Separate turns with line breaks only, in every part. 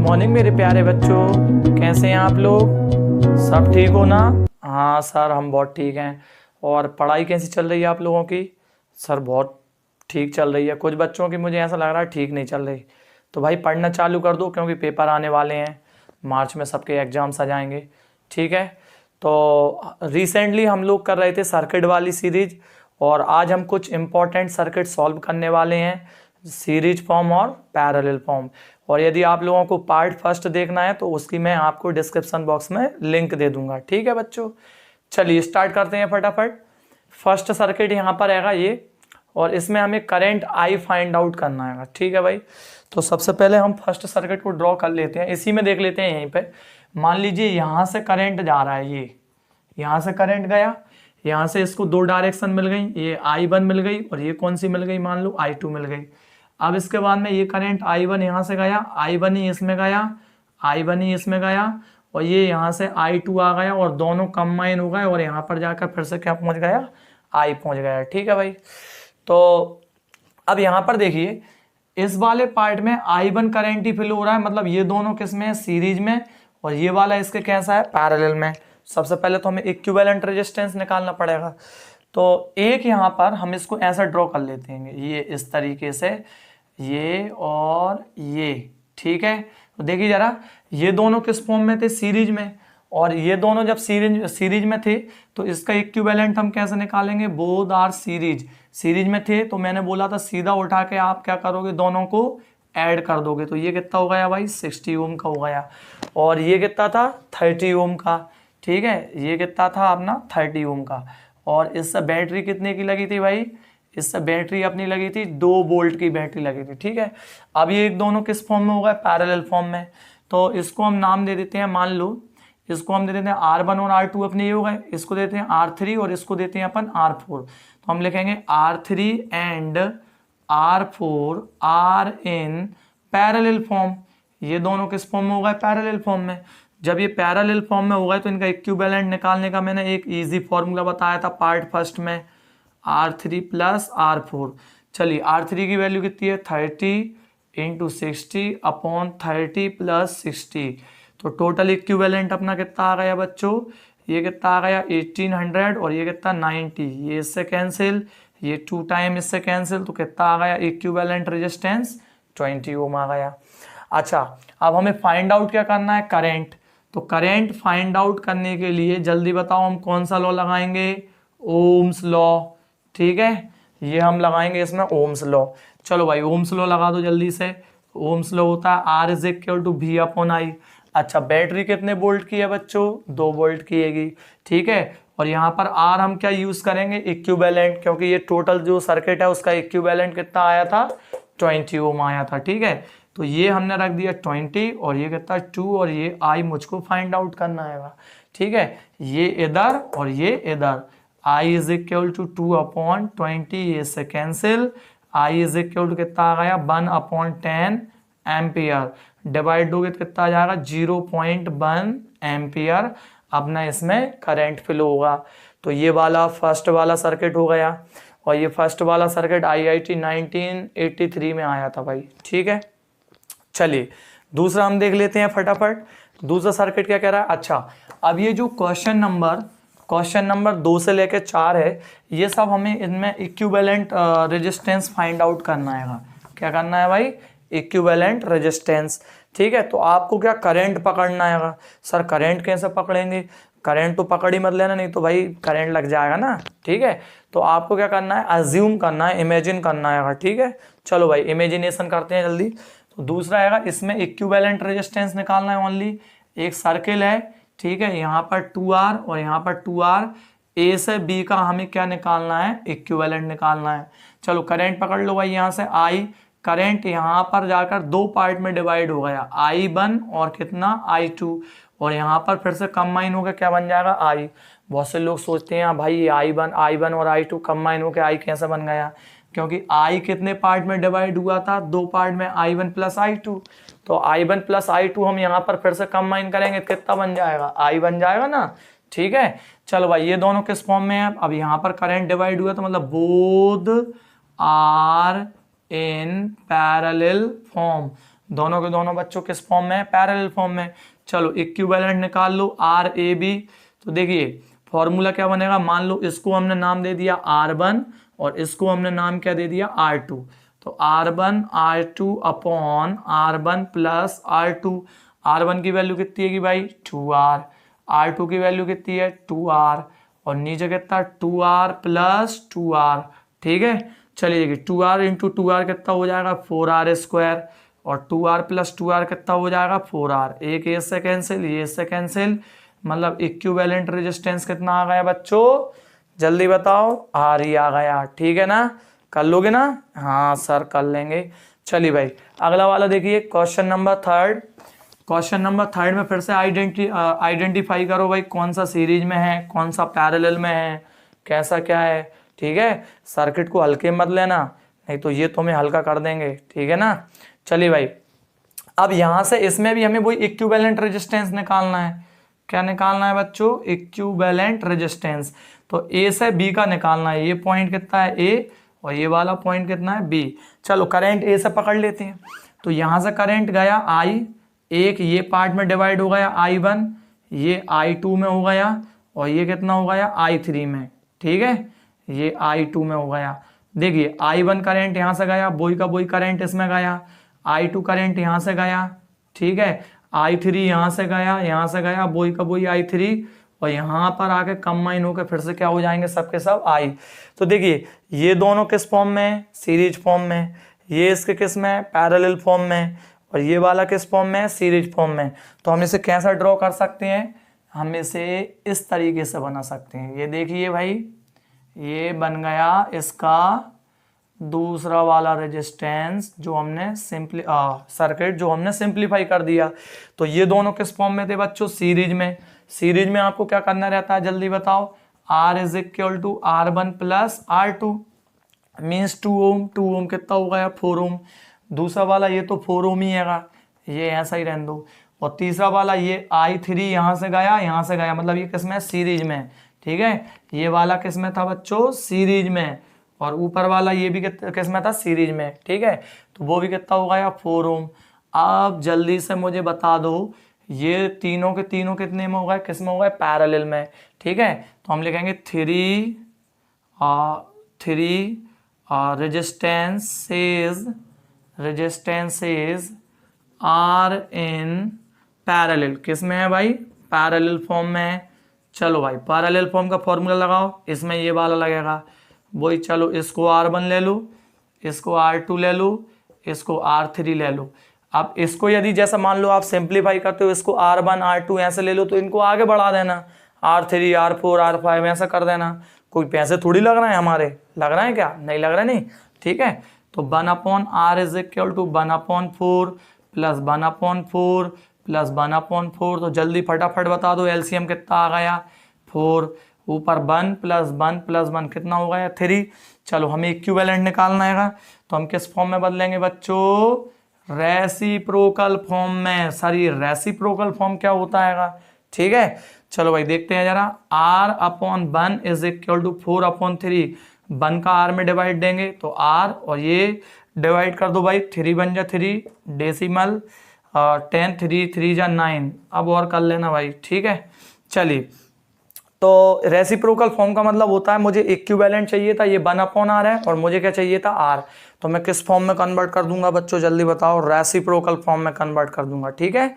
Morning मेरे प्यारे बच्चों, कैसे हैं आप लोग? सब ठीक हो ना? हाँ सर, हम बहुत ठीक हैं। और पढ़ाई कैसी चल रही है आप लोगों की? सर बहुत ठीक चल रही है। कुछ बच्चों की मुझे ऐसा लग रहा है ठीक नहीं चल रही। तो भाई पढ़ना चालू कर दो, क्योंकि पेपर आने वाले हैं। मार्च में सबके एग्जाम्स आ जाएंगे। ठीक है। तो रिसेंटली हम लोग कर रहे थे सर्किट वाली सीरीज, और आज हम कुछ इंपॉर्टेंट सर्किट सॉल्व करने वाले हैं, सीरीज फॉर्म और पैरेलल फॉर्म। और यदि आप लोगों को पार्ट फर्स्ट देखना है तो उसकी मैं आपको डिस्क्रिप्शन बॉक्स में लिंक दे दूंगा। ठीक है बच्चों, चलिए स्टार्ट करते हैं फटाफट। फर्स्ट सर्किट यहाँ पर आएगा ये, और इसमें हमें करंट आई फाइंड आउट करना है। ठीक है भाई, तो सबसे पहले हम फर्स्ट सर्किट को ड्रॉ कर लेते हैं। इसी में देख लेते हैं। यहीं पे मान लीजिए यहाँ से करंट जा रहा है, ये यहाँ से करंट गया, यहाँ से इसको दो डायरेक्शन मिल गई, ये I1 मिल गई और ये कौन सी मिल गई, मान लो I2 मिल गई। अब इसके बाद में ये करंट I1 यहाँ से गया, I1 ही इसमें गया, I1 ही इसमें गया, और ये यहाँ से I2 आ गया, और दोनों कंबाइन हो गए, और यहाँ पर जाकर फिर से क्या पहुँच गया, I पहुँच गया। ठीक है भाई, तो अब यहाँ पर देखिए, इस वाले पार्ट में I1 करंट ही फिल हो रहा है, मतलब ये दोनों किस में है, सीरीज में, और ये वाला इसके कैसा है, पैरेलल में। सबसे पहले तो हमें इक्विवेलेंट रेजिस्टेंस निकालना पड़ेगा। तो एक यहाँ पर हम इसको ऐसा ड्रॉ कर लेते हैं, ये इस तरीके से, ये और ये। ठीक है, तो देखिए जरा, ये दोनों किस फॉर्म में थे, सीरीज में, और ये दोनों जब सीरीज में थे तो इसका इक्विवेलेंट हम कैसे निकालेंगे, बोथ आर सीरीज में थे, तो मैंने बोला था सीधा उठा के आप क्या करोगे, दोनों को ऐड कर दोगे। तो ये कितना हो गया भाई, 60 ओम का हो गया, और ये कितना था, 30 ओम का। ठीक है, ये कितना था अपना, 30 ओम का। और इससे बैटरी कितने की लगी थी भाई, इससे बैटरी अपनी लगी थी 2 वोल्ट की बैटरी लगी थी। ठीक है, अब ये एक दोनों किस फॉर्म में हो गए, पैरेलल फॉर्म में। तो इसको हम नाम दे देते हैं, मान लो इसको हम दे देते हैं R1 और R2 अपने ये हो गए, इसको देते हैं R3 और इसको देते हैं अपन R4। तो हम लिखेंगे R3 and R4 are in parallel form. ये दोनों किस फॉर्म में हो गए, पैरेलल फॉर्म में। जब ये पैरेलल फॉर्म में हो गए तो इनका इक्विवेलेंट निकालने का मैंने एक इजी फॉर्मूला बताया था पार्ट फर्स्ट में, R3 प्लस R4। चलिए R3 की वैल्यू कितनी है, 30 इंटू 60 अपॉन 30 प्लस 60। तो टोटल इक्विवेलेंट अपना कितना आ गया बच्चों, ये कितना आ गया 1800, और ये कितना 90। ये इससे कैंसिल, ये 2 टाइम इससे कैंसिल, तो कितना आ गया इक्विवेलेंट रेजिस्टेंस, 20 ओम आ गया। अच्छा, अब हमें फाइंड आउट क्या करना है, करंट। तो करंट फाइंड आउट करने के लिए जल्दी बताओ हम कौन सा लॉ लगाएंगे, ओम्स लॉ। ठीक है, ये हम लगाएंगे इसमें ओम्स लॉ। चलो भाई ओम्स लॉ लगा दो जल्दी से। ओम्स लॉ होता है R is equal to V upon I। अच्छा, बैटरी कितने वोल्ट की है बच्चों, 2 वोल्ट की हैगी। ठीक है, और यहाँ पर R हम क्या यूज करेंगे, इक्विवेलेंट, क्योंकि ये टोटल जो सर्किट है उसका इक्विवेलेंट कितना आया था, 20 ओम आया था। ठीक है, तो ये हमने रख दिया 20, और ये कितना 2, और ये I मुझको फाइंड आउट करना है। ठीक है, ये इधर और ये इधर, I is equal to 2 upon 20, ये से cancel, I is equal to कितना आ गया, 1 अपॉन 10 एम्पियर, डिवाइड दोगे तो कितना आ जाएगा, 0.1 एम्पियर अपना इसमें करंट फ्लो होगा। तो ये वाला फर्स्ट वाला सर्किट हो गया, और ये फर्स्ट वाला सर्किट IIT 1983 में आया था भाई। ठीक है, चलिए दूसरा हम देख लेते हैं फटाफट। दूसरा सर्किट क्या कह रहा है, अच्छा अब ये जो क्वेश्चन नंबर 2 से लेकर 4 है, ये सब हमें इनमें इक्विवेलेंट रेजिस्टेंस फाइंड आउट करना है। क्या करना है भाई, इक्विवेलेंट रेजिस्टेंस। ठीक है, तो आपको क्या करंट पकड़ना है। सर करंट कैसे पकड़ेंगे, करंट तो पकड़ ही मत लेना, नहीं तो भाई करंट लग जाएगा ना। ठीक है, तो आपको क्या करना है, अज्यूम करना है, इमेजिन करना है। ठीक है, चलो भाई इमेजिनेशन करते हैं जल्दी। तो दूसरा आएगा, इसमें इक्विवेलेंट रेजिस्टेंस निकालना है ओनली। एक सर्किल है, ठीक है, यहाँ पर 2R और यहाँ पर 2R, A से B का हमें क्या निकालना है, इक्विवेलेंट निकालना है। चलो करंट पकड़ लो भाई, यहाँ से I करंट यहाँ पर जाकर 2 पार्ट में डिवाइड हो गया, I1 और कितना I2, और यहाँ पर फिर से कंबाइन होकर क्या बन जाएगा, I। बहुत से लोग सोचते हैं भाई I1 और I2 कंबाइन होकर I कैसे बन गया, क्योंकि I कितने पार्ट में डिवाइड हुआ था, 2 पार्ट में, I1 प्लस I2। तो I1 प्लस I2 हम यहाँ पर फिर से कंबाइन करेंगे, कितना बन जाएगा, I बन जाएगा ना। ठीक है, चलो भाई ये दोनों किस फॉर्म में है, अब यहाँ पर करंट डिवाइड हुआ तो मतलब both are in parallel form, दोनों के दोनों बच्चों किस फॉर्म में है, पैरेलल फॉर्म में। चलो इक्विवेलेंट निकाल लो RAB। तो देखिए फॉर्मूला क्या बनेगा, मान लो इसको हमने नाम दे दिया R1 और इसको हमने नाम क्या दे दिया R2। तो R1 R2 upon R1 plus R2। R1 की वैल्यू कितनी है कि भाई 2R, R2 की वैल्यू कितनी है 2R, और नीचे कितना 2R प्लस 2R। ठीक है, चलिए देखिए 2R इंटू 2R कितना हो जाएगा 4R स्क्वायर, और 2R प्लस 2R कितना हो जाएगा 4R। एक ये से कैंसिल, ये से कैंसिल, मतलब इक्विवेलेंट रेजिस्टेंस कितना आ गया बच्चों, जल्दी बताओ, R ही आ गया। ठीक है ना, कर लोगे ना, हाँ सर कर लेंगे। चलिए भाई अगला वाला देखिए, क्वेश्चन नंबर 3। क्वेश्चन नंबर 3 में फिर से आइडेंटिफाई करो भाई कौन सा सीरीज में है, कौन सा पैरेलल में है, कैसा क्या है। ठीक है, सर्किट को हल्के मत लेना, नहीं तो ये तुम्हें हल्का कर देंगे। ठीक है ना, चलिए भाई अब यहां से इसमें भी हमें वही इक्विवेलेंट रेजिस्टेंस निकालना है। क्या निकालना है बच्चों, इक्विवेलेंट रेजिस्टेंस। तो ए से बी का निकालना है, ये पॉइंट कितना है ए और ये वाला पॉइंट कितना है बी। चलो करंट ए से पकड़ लेते हैं। तो यहां से करंट गया आई, एक ये पार्ट में डिवाइड हो गया I1, ये I2 में हो गया, और ये कितना हो गया I3 में। ठीक है, ये I2 में हो गया। देखिए I1 करंट यहाँ से गया, बोई का बोई करंट इसमें गया, I2 करंट यहाँ से गया। ठीक है, I3 यहाँ से गया, बोई का बोई I3, और यहाँ पर आके कंबाइन होकर फिर से क्या हो जाएंगे सबके सब I। तो देखिए ये दोनों किस फॉर्म में, सीरीज फॉर्म में, ये इसके किस में, पैरेलल फॉर्म में, और ये वाला किस फॉर्म में है, सीरीज फॉर्म में। तो हम इसे कैसा ड्रॉ कर सकते हैं, हम इसे इस तरीके से बना सकते हैं। ये देखिए भाई, ये बन गया इसका दूसरा वाला रेजिस्टेंस जो हमने सर्किट जो हमने सिंप्लीफाई कर दिया। तो ये दोनों किस फॉर्म में थे बच्चों, सीरीज में। सीरीज में आपको क्या करना रहता है जल्दी बताओ, R is equal to R1 plus R2 means 2 ohm, 2 ohm कितना हो गया 4 ओम। दूसरा वाला ये तो 4 ओम ही है, ये ऐसा ही रहने दो। और तीसरा वाला ये I3 यहाँ से गया, मतलब ये किस में, सीरीज में। ठीक है, ये वाला किस में था बच्चों, सीरीज में, और ऊपर वाला ये भी किस में था, सीरीज में। ठीक है, तो वो भी कितना हो गया 4 ओम। अब जल्दी से मुझे बता दो ये तीनों के तीनों कितने में हो गए, किस में हो गए, पैरेलल में। ठीक है, तो हम लिखेंगे 3 रेजिस्टेंसेस आर इन पैरेलल। किस में है भाई, पैरेलल फॉर्म में है। चलो भाई पैरेलल फॉर्म का फॉर्मूला लगाओ, इसमें ये वाला लगेगा वही। चलो इसको R1 ले लो, इसको R2 ले लो, इसको R3 ले लो। अब इसको यदि जैसा मान लो आप सिंप्लीफाई करते हो, इसको R1 R2 ऐसे ले लो, तो इनको आगे बढ़ा देना, R3 R4 R5 ऐसा कर देना। कोई पैसे थोड़ी लग रहे हैं हमारे, लग रहा है क्या, नहीं लग रहा नहीं। ठीक है, तो 1/R is equal to 1/4 plus 1/4 plus 1/4। तो जल्दी फटाफट बता दो एलसीएम कितना आ गया 4, ऊपर 1 प्लस 1 प्लस 1 कितना हो गया 3। चलो हमें इक्विवेलेंट निकालना है, तो हम किस फॉर्म में बदलेंगे बच्चों, रेसिप्रोकल फॉर्म में। सर ये रेसिप्रोकल फॉर्म क्या होता है। ठीक है, चलो भाई देखते हैं जरा। R/1 इज इक्वल टू 4/3, 1 का R में डिवाइड देंगे तो R, और ये डिवाइड कर दो भाई, 3 बन जा 3 डेसिमल 10, 3 3 जा 9। अब और कर लेना भाई। ठीक है, चलिए तो रेसिप्रोकल फॉर्म का मतलब होता है मुझे इक्विवेलेंट चाहिए था, ये 1/R है, और मुझे क्या चाहिए था R। तो मैं किस फॉर्म में कन्वर्ट कर दूंगा बच्चों, जल्दी बताओ, रेसिप्रोकल फॉर्म में कन्वर्ट कर दूंगा। ठीक है,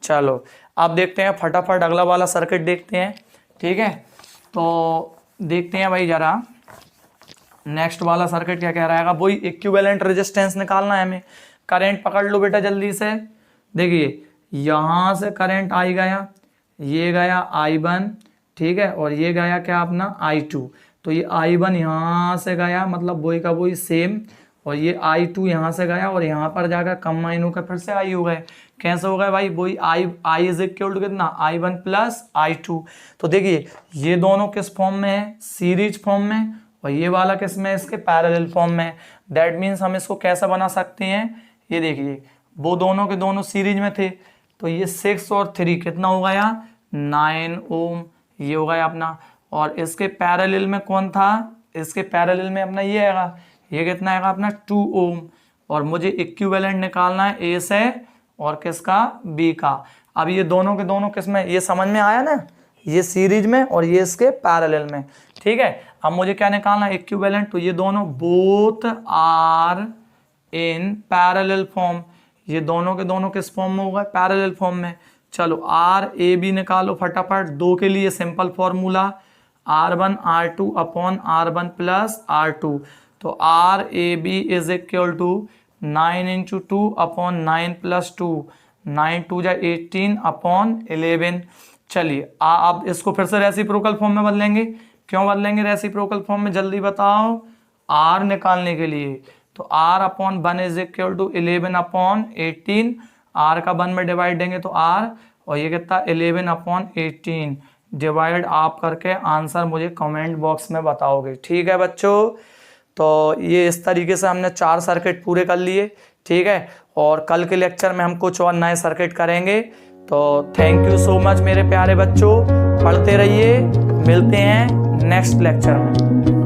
चलो अब देखते हैं फटाफट अगला वाला सर्किट देखते हैं। ठीक है, तो देखते हैं भाई जरा नेक्स्ट वाला सर्किट क्या कह रहा है। वही इक्विवेलेंट रेजिस्टेंस निकालना है हमें। करंट पकड़ लो बेटा जल्दी से। देखिए यहाँ से करंट आई गया, ये गया I1, ठीक है, और ये गया क्या अपना I2। तो ये I1 यहाँ से गया, मतलब वही का वही सेम, और ये I2 यहाँ से गया, और यहाँ पर जाकर कंबाइन होकर फिर से I हो गए। कैसे हो गए भाई, वही I इज इक्वल टू कितना I1 प्लस I2। तो देखिए ये दोनों किस फॉर्म में है, सीरीज फॉर्म में, और ये वाला किस में, इसके पैरेलल फॉर्म में। दैट मीन्स हम इसको कैसा बना सकते हैं, ये देखिए वो दोनों के दोनों सीरीज में थे, तो ये 6 और 3 कितना हो गया 9 ओम, ये हो गया अपना। और इसके पैरेलल में कौन था, इसके पैरेलल में अपना ये आएगा, ये कितना आएगा अपना 2 ओम। और मुझे इक्विवेलेंट निकालना है ए से और किसका, बी का। अब ये दोनों के दोनों किस में, ये समझ में आया ना, ये सीरीज में और ये इसके पैरेलल में, ठीक है। अब मुझे क्या निकालना है, इक्विवेलेंट, तो ये दोनों both are in parallel form, ये दोनों के दोनों किस फॉर्म में होगा, पैरेलल फॉर्म में। चलो आर ए बी निकालो फटाफट, दो के लिए simple formula R1 R2 upon R1 plus R2, तो R A B is equal to 9 into 2 upon 9 plus 2, 9 2 जा 18 अपॉन 11। चलिए अब इसको फिर से रेसिप्रोकल फॉर्म में बदलेंगे। क्यों बदलेंगे रेसिप्रोकल फॉर्म में, जल्दी बताओ। आर निकालने के लिए, तो R upon 1 is equal to 11 upon 18, R का 1 में डिवाइड देंगे तो आर, और ये कितना 11 अपॉन 18 डिवाइड आप करके आंसर मुझे कमेंट बॉक्स में बताओगे, ठीक है बच्चों। तो ये इस तरीके से हमने 4 सर्किट पूरे कर लिए, ठीक है। और कल के लेक्चर में हम कुछ और नए सर्किट करेंगे। तो थैंक यू सो मच मेरे प्यारे बच्चों, पढ़ते रहिए, मिलते हैं नेक्स्ट लेक्चर में।